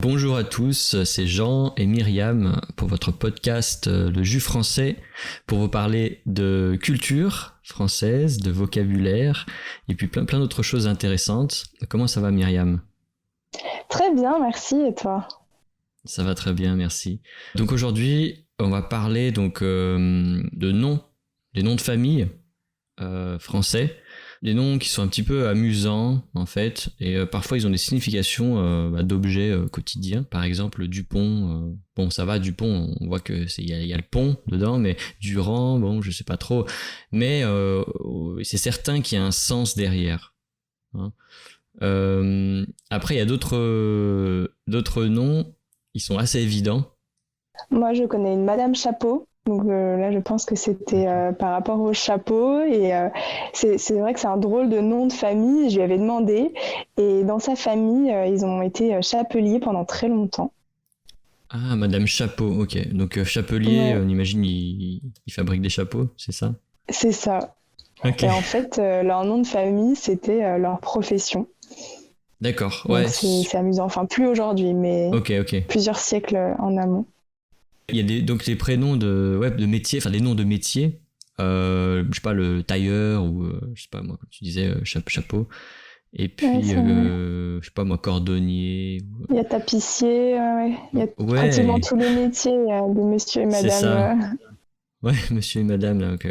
Bonjour à tous, c'est Jean et Myriam pour votre podcast Le Jus français pour vous parler de culture française, de vocabulaire et puis plein d'autres choses intéressantes. Comment ça va Myriam ? Très bien, merci. Et toi ? Ça va très bien, merci. Donc aujourd'hui, on va parler de noms, des noms de famille français. Des noms qui sont un petit peu amusants en fait, et parfois ils ont des significations d'objets quotidiens. Par exemple Dupont, bon ça va, Dupont, on voit que il y a le pont dedans, mais Durand, bon je sais pas trop, mais c'est certain qu'il y a un sens derrière. Hein. Après il y a d'autres noms, ils sont assez évidents. Moi, je connais une Madame Chapeau. Donc là, je pense que c'était par rapport au chapeau. Et c'est vrai que c'est un drôle de nom de famille. Je lui avais demandé. Et dans sa famille, ils ont été chapeliers pendant très longtemps. Ah, Madame Chapeau, ok. Donc chapelier, Ouais, on imagine il fabrique des chapeaux, c'est ça ? c'est ça. Ok. Et en fait, leur nom de famille, c'était leur profession. D'accord, ouais. Donc c'est amusant. Enfin, plus aujourd'hui, mais Ok. plusieurs siècles en amont. Il y a donc les prénoms de métiers, enfin des noms de métiers. Je sais pas, le tailleur ou je sais pas moi, comme tu disais, chapeau. Et Ouais, puis, c'est vrai. je sais pas moi, cordonnier. Il y a tapissier, ouais. Il y a pratiquement Ouais, tous les métiers, de monsieur et c'est madame. ça. Ouais, monsieur et madame. Là, donc,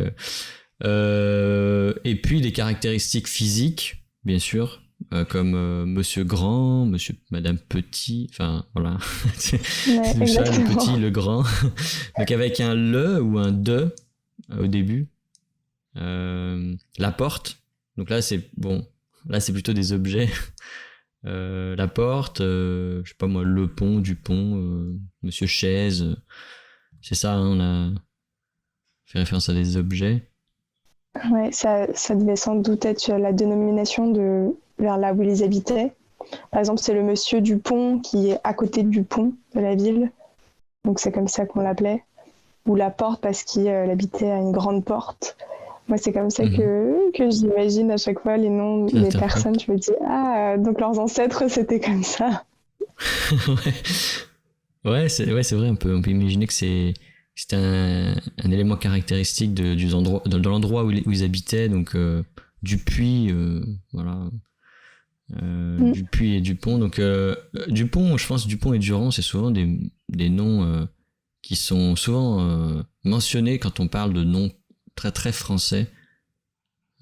et puis des caractéristiques physiques, bien sûr, comme monsieur grand, madame petit. Enfin, voilà. C'est Ouais, tout ça, le petit, exactement. le grand. Donc avec un le ou un de au début. La porte. Donc là, c'est bon. Là, c'est plutôt des objets. La porte, je sais pas moi, le pont, du pont, Monsieur Chaise. C'est ça, hein, on a fait référence à des objets. Ouais, ça devait sans doute être la dénomination de vers là où ils habitaient. Par exemple, c'est le monsieur du pont qui est à côté du pont de la ville. Donc c'est comme ça qu'on l'appelait. Ou la porte parce qu'il habitait à une grande porte. Moi, c'est comme ça Mhm. que j'imagine à chaque fois les noms Tu des l'interprètes. personnes. Je me dis, ah, donc leurs ancêtres, c'était comme ça. Ouais, c'est vrai, on peut imaginer que c'est un élément caractéristique de l'endroit où ils habitaient, donc du puits, voilà, Mm. Dupuis et Dupont. Donc Dupont, je pense Dupont et Durand, c'est souvent des noms qui sont souvent mentionnés quand on parle de noms très très français.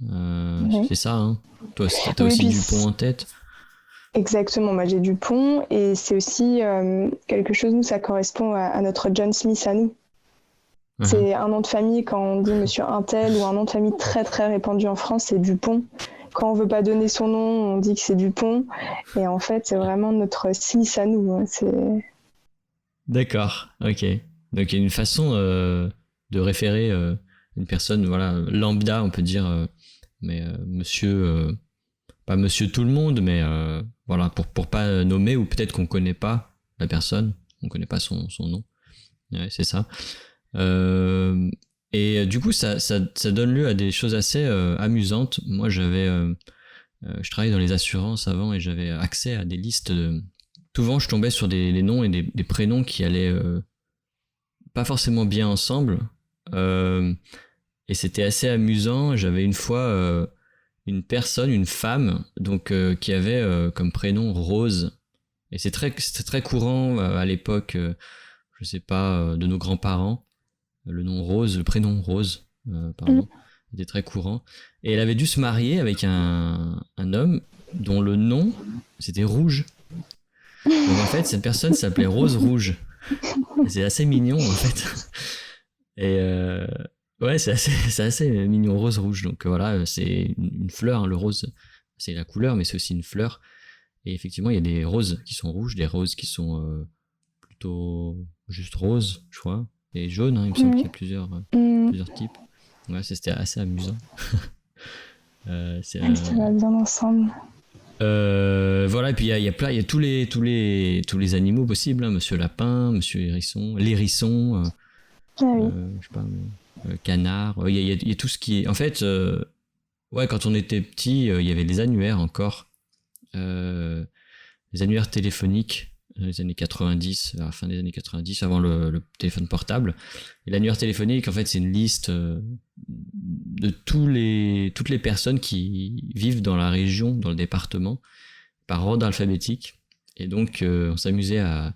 Ouais. C'est ça, hein. Toi, t'as Oui, aussi puis Dupont en tête. exactement. Moi, j'ai du pont et c'est aussi quelque chose, nous, ça correspond à notre John Smith à nous. Uh-huh. C'est un nom de famille, quand on dit monsieur Untel, ou un nom de famille très très répandu en France, c'est Dupont. Quand on veut pas donner son nom, on dit que c'est Dupont. Et en fait, c'est vraiment notre Smith à nous. Hein. D'accord, ok. Donc il y a une façon de référer une personne, voilà, lambda, on peut dire, mais monsieur, pas monsieur tout le monde, mais voilà, pour pas nommer, ou peut-être qu'on connaît pas la personne, on connaît pas son nom. Ouais, c'est ça. Euh, et du coup, ça donne lieu à des choses assez amusantes. Moi, je travaillais dans les assurances avant et j'avais accès à des listes. Souvent, je tombais sur des noms et des prénoms qui allaient pas forcément bien ensemble. Euh, et c'était assez amusant. J'avais une fois une personne, une femme, donc qui avait comme prénom Rose. Et c'était très courant à l'époque, je sais pas, de nos grands-parents. Le nom Rose, le prénom Rose, Mm. pardon, était très courant. Et elle avait dû se marier avec un homme dont le nom c'était Rouge. Donc en fait, cette personne s'appelait Rose Rouge. Et c'est assez mignon en fait. Et ouais, c'est assez mignon, rose rouge. Donc voilà, c'est une fleur, hein, le rose, c'est la couleur, mais c'est aussi une fleur. Et effectivement, il y a des roses qui sont rouges, des roses qui sont plutôt juste roses, je crois, et jaunes. Hein, il me semble qu'il y a Mm. Mm. plusieurs types. Ouais, c'était assez amusant. C'est Oui, ça va bien ensemble. voilà, et puis il y a tous les animaux possibles, hein, Monsieur Lapin, Monsieur Hérisson, l'hérisson, Ah oui. je sais pas, canard. Il y a tout ce qui est. En fait, ouais, quand on était petit, il y avait les annuaires encore, les annuaires téléphoniques. dans les années 90, à la fin des années 90, avant le téléphone portable. Et l'annuaire téléphonique, en fait, c'est une liste de toutes les personnes qui vivent dans la région, dans le département, par ordre alphabétique. Et donc, on s'amusait à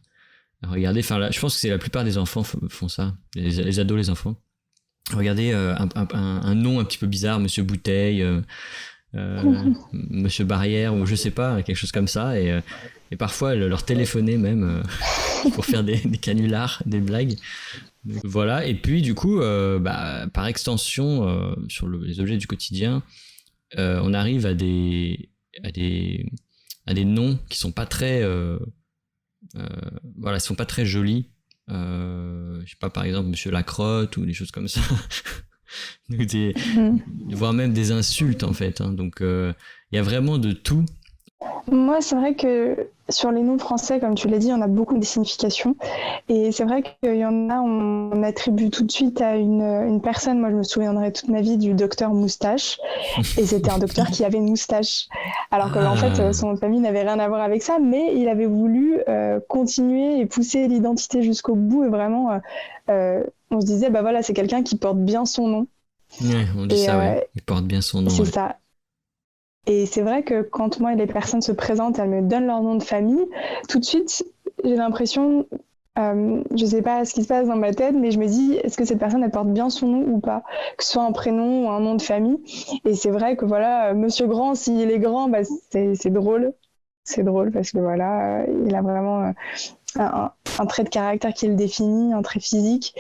regarder. Enfin, là, je pense que c'est la plupart des enfants font ça, les ados, les enfants. Regardez un nom un petit peu bizarre, Monsieur Bouteille, Monsieur Barrière, ou je sais pas, quelque chose comme ça. Et parfois, leur téléphoner même pour faire des canulars, des blagues. Donc, voilà. Et puis, du coup, par extension, sur les objets du quotidien, on arrive à des noms qui sont pas très voilà, sont pas très jolis. Je sais pas, par exemple Monsieur Lacrotte ou des choses comme ça. Donc voire même des insultes en fait, hein. Donc il y a vraiment de tout. Moi, c'est vrai que sur les noms français, comme tu l'as dit, on a beaucoup de significations. Et c'est vrai qu'il y en a, on attribue tout de suite à une personne. Moi, je me souviendrai toute ma vie du docteur Moustache. Et c'était un docteur qui avait une moustache. Alors qu'en fait, son nom de famille n'avait rien à voir avec ça, mais il avait voulu continuer et pousser l'identité jusqu'au bout. Et vraiment, on se disait, bah voilà, c'est quelqu'un qui porte bien son nom. Ouais, on dit ça, ouais. Il porte bien son nom. C'est ouais. ça. Et c'est vrai que quand moi, les personnes se présentent, elles me donnent leur nom de famille, tout de suite, j'ai l'impression, je sais pas ce qui se passe dans ma tête, mais je me dis, est-ce que cette personne, elle porte bien son nom ou pas? Que ce soit un prénom ou un nom de famille. Et c'est vrai que voilà, Monsieur Grand, s'il est grand, bah, c'est drôle. C'est drôle parce que voilà, il a vraiment un trait de caractère qui le définit, un trait physique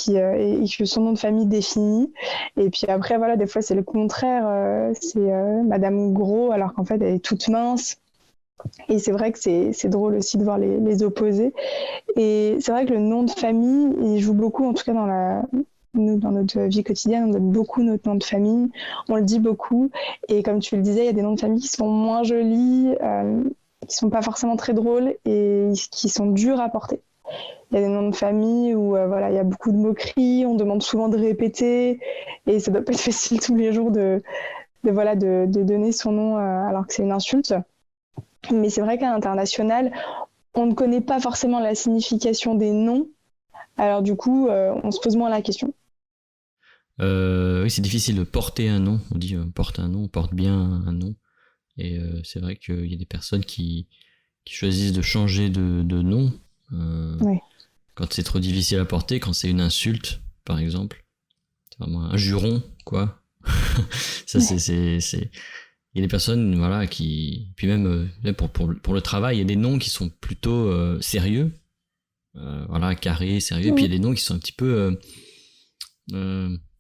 et que son nom de famille définit. Et puis après, voilà, des fois, c'est le contraire. C'est Madame Gros, alors qu'en fait, elle est toute mince. Et c'est vrai que c'est drôle aussi de voir les opposés. Et c'est vrai que le nom de famille, il joue beaucoup, en tout cas nous, dans notre vie quotidienne, on donne beaucoup notre nom de famille, on le dit beaucoup. Et comme tu le disais, il y a des noms de famille qui sont moins jolis, qui sont pas forcément très drôles et qui sont durs à porter. Il y a des noms de famille où voilà, il y a beaucoup de moqueries, on demande souvent de répéter et ça doit pas être facile tous les jours de donner son nom alors que c'est une insulte. Mais c'est vrai qu'à l'international, on ne connaît pas forcément la signification des noms. Alors du coup, on se pose moins la question. Oui, c'est difficile de porter un nom. On dit porte un nom, porte bien un nom. Et c'est vrai qu'il y a des personnes qui choisissent de changer de nom Ouais. quand c'est trop difficile à porter, quand c'est une insulte, par exemple. C'est vraiment un juron, quoi. Ça, c'est... Il y a des personnes, voilà, qui... Puis même pour le travail, il y a des noms qui sont plutôt sérieux. Voilà, carrés, sérieux. Et puis il y a des noms qui sont un petit peu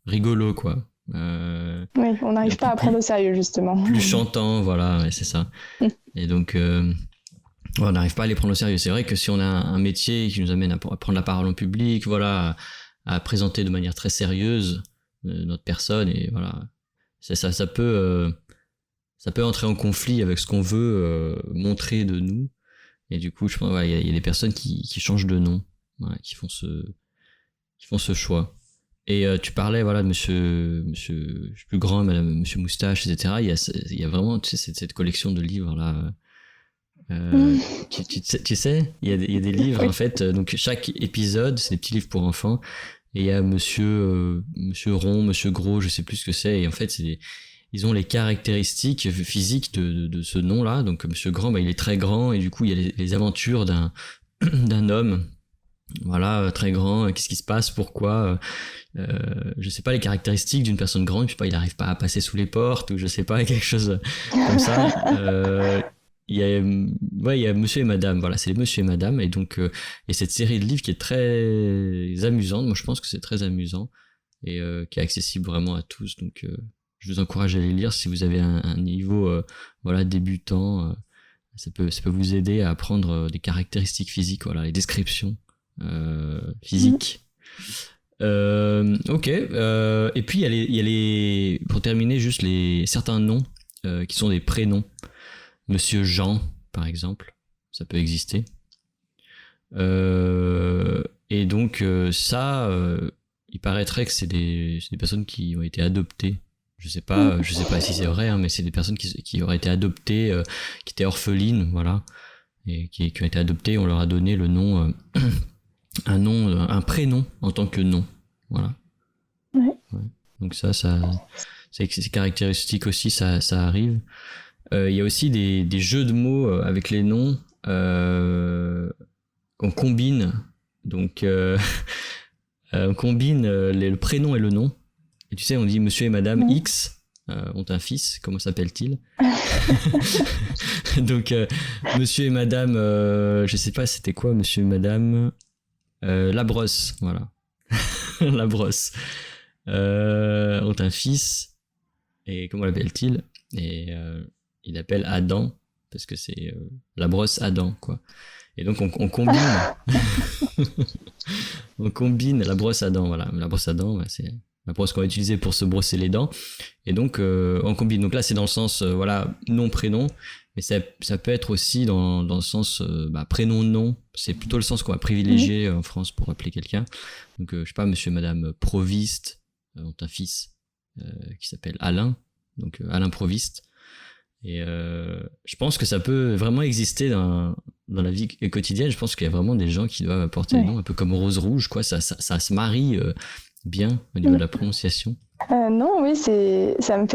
rigolos, quoi. Oui, on n'arrive pas à prendre au sérieux, justement. Plus chantant, voilà, ouais, c'est ça. Et donc, on n'arrive pas à les prendre au sérieux. C'est vrai que si on a un métier qui nous amène à prendre la parole en public, voilà, à présenter de manière très sérieuse notre personne, et voilà, ça peut entrer en conflit avec ce qu'on veut montrer de nous. Et du coup, je pense, ouais, il y a des personnes qui changent de nom, voilà, qui font ce choix. Et tu parlais, voilà, de monsieur plus grand, madame, monsieur Moustache, etc. Il y a vraiment, tu sais, cette collection de livres là. Tu sais, il y a des livres, oui. En fait. Donc chaque épisode, c'est des petits livres pour enfants. Et il y a monsieur Rond, monsieur Gros, je sais plus ce que c'est. Et en fait, ils ont les caractéristiques physiques de ce nom-là. Donc monsieur Grand, bah, il est très grand et du coup, il y a les aventures d'un homme. Voilà, très grand, qu'est-ce qui se passe, pourquoi, je sais pas, les caractéristiques d'une personne grande, je sais pas, il arrive pas à passer sous les portes, ou je sais pas, quelque chose comme ça. Il y a monsieur et madame, voilà, c'est les monsieur et madame, et donc, il y a cette série de livres qui est très amusante, moi je pense que c'est très amusant, et qui est accessible vraiment à tous, donc je vous encourage à les lire si vous avez un niveau, voilà, débutant, ça peut vous aider à apprendre des caractéristiques physiques, voilà, les descriptions physique. Ok. Et puis il y a les pour terminer juste certains noms qui sont des prénoms. Monsieur Jean, par exemple, ça peut exister. Et donc ça, il paraîtrait que c'est des personnes qui ont été adoptées. Je sais pas si c'est vrai, hein, mais c'est des personnes qui auraient été adoptées, qui étaient orphelines, voilà. et qui ont été adoptés. On leur a donné le nom, un prénom en tant que nom. Voilà. Ouais. Donc c'est caractéristique aussi, ça arrive. Il y a aussi des jeux de mots avec les noms qu'on combine. Donc on combine le prénom et le nom. Et tu sais, on dit monsieur et madame X ont un fils, comment s'appelle-t-il? Donc monsieur et madame, je sais pas c'était quoi monsieur et madame Labrosse, voilà. Labrosse ont un fils, et comment l'appelle-t-il? Et il appelle Adam parce que c'est la brosse Adam, quoi. Et donc on combine on combine la brosse à dents, voilà. La brosse à dents, c'est la brosse qu'on va utiliser pour se brosser les dents, et donc on combine. Donc là c'est dans le sens voilà, nom prénom, mais ça peut être aussi dans le sens prénom nom. C'est plutôt le sens qu'on va privilégier en France pour appeler quelqu'un. Donc je sais pas, monsieur et madame Proviste ont un fils qui s'appelle Alain, donc Alain Proviste. Et je pense que ça peut vraiment exister dans la vie quotidienne. Je pense qu'il y a vraiment des gens qui doivent porter des noms un peu comme Rose Rouge, quoi. Ça se marie bien au niveau de la prononciation. Non, oui, ça me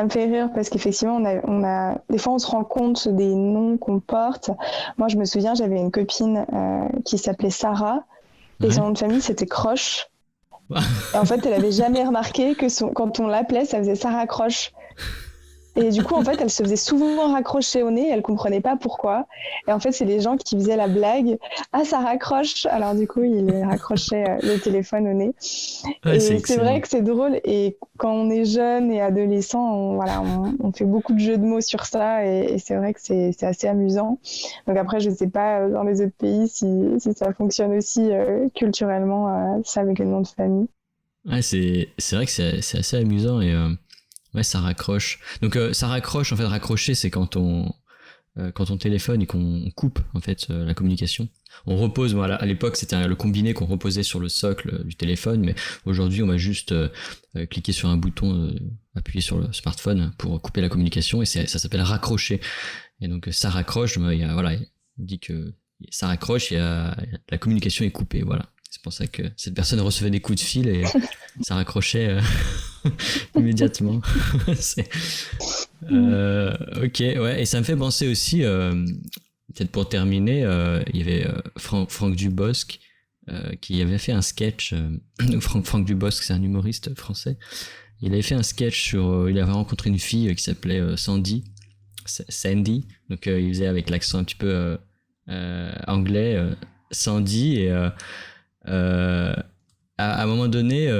fait rire parce qu'effectivement, on a des fois on se rend compte des noms qu'on porte. Moi, je me souviens, j'avais une copine qui s'appelait Sarah et son nom de famille c'était Croche. Et en fait, elle avait jamais remarqué que quand on l'appelait, ça faisait Sarah Croche. Et du coup, en fait, elle se faisait souvent raccrocher au nez, elle comprenait pas pourquoi. Et en fait, c'est les gens qui faisaient la blague. Ah, ça raccroche. Alors du coup, il raccrochait le téléphone au nez. Ouais, et c'est vrai que c'est drôle. Et quand on est jeune et adolescent, on fait beaucoup de jeux de mots sur ça. Et c'est vrai que c'est assez amusant. Donc après, je sais pas dans les autres pays si ça fonctionne aussi culturellement, ça avec les noms de famille. Ouais, c'est vrai que c'est assez amusant et ouais, ça raccroche. Donc ça raccroche, en fait, raccrocher, c'est quand on téléphone et qu'on coupe en fait la communication. On repose, voilà, à l'époque c'était le combiné qu'on reposait sur le socle du téléphone, mais aujourd'hui on va juste cliquer sur un bouton, appuyer sur le smartphone pour couper la communication, et ça s'appelle raccrocher. Et donc ça raccroche, on dit que ça raccroche, la communication est coupée, voilà. C'est pour ça que cette personne recevait des coups de fil et ça raccrochait immédiatement. Ok, ouais, et ça me fait penser aussi, peut-être pour terminer, il y avait Franck Dubosc qui avait fait un sketch. Franck Dubosc, c'est un humoriste français. Il avait fait un sketch il avait rencontré une fille qui s'appelait Sandy. Donc il faisait avec l'accent un petit peu anglais, Sandy, et à un moment donné,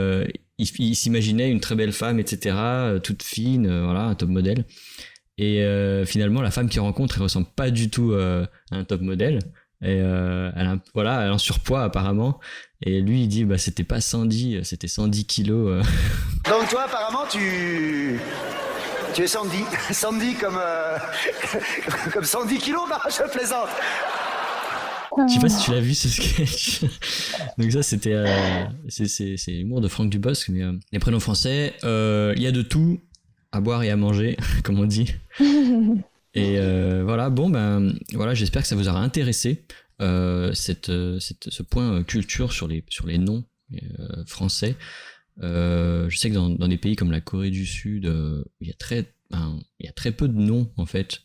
il s'imaginait une très belle femme, etc., toute fine, voilà, un top modèle. Et finalement, la femme qu'il rencontre, elle ressemble pas du tout à un top modèle. Et elle est en surpoids apparemment. Et lui, il dit, c'était pas 110, c'était 110 kilos. Donc toi, apparemment, tu es Sandy. Sandy comme 110 kilos, non, je plaisante. Je sais pas si tu l'as vu ce sketch. Donc ça c'était c'est l'humour de Franck Dubosc, mais les prénoms français, il y a de tout à boire et à manger comme on dit. Et voilà, voilà, j'espère que ça vous aura intéressé ce point culture sur les noms français. Je sais que dans des pays comme la Corée du Sud, il y a très peu de noms en fait,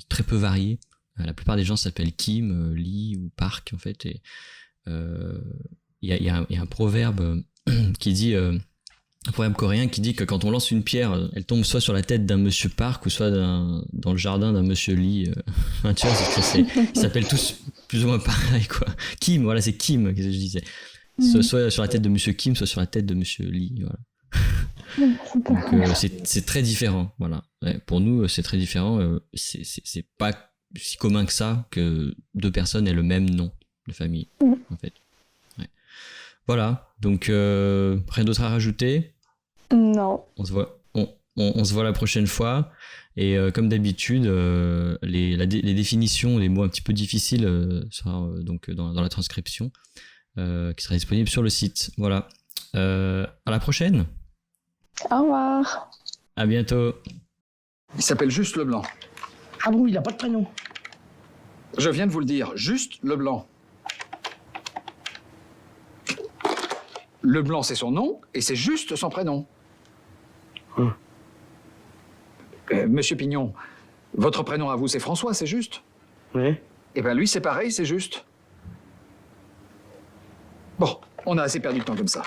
très peu variés. La plupart des gens s'appellent Kim, Lee ou Park en fait, et il y a un proverbe qui dit, un proverbe coréen qui dit que quand on lance une pierre, elle tombe soit sur la tête d'un monsieur Park ou soit dans le jardin d'un monsieur Lee. Enfin, tu vois, ils s'appellent tous plus ou moins pareil, quoi. Kim, voilà, c'est Kim que je disais. Soit sur la tête de monsieur Kim, soit sur la tête de monsieur Lee, voilà. Donc c'est très différent, voilà. Ouais, pour nous, c'est très différent. C'est pas si commun que ça que deux personnes aient le même nom de famille, en fait. Ouais. Voilà, donc rien d'autre à rajouter? Non. On se voit la prochaine fois, et comme d'habitude, les définitions, les mots un petit peu difficiles sera donc dans la transcription qui sera disponible sur le site. Voilà. À la prochaine. Au revoir. À bientôt. Il s'appelle juste Leblanc. Ah bon, il n'a pas de prénom. Je viens de vous le dire, juste Leblanc. Leblanc, c'est son nom, et c'est juste son prénom. Monsieur Pignon, votre prénom à vous, c'est François, c'est juste? Oui. Eh bien, lui, c'est pareil, c'est juste. Bon, on a assez perdu de temps comme ça.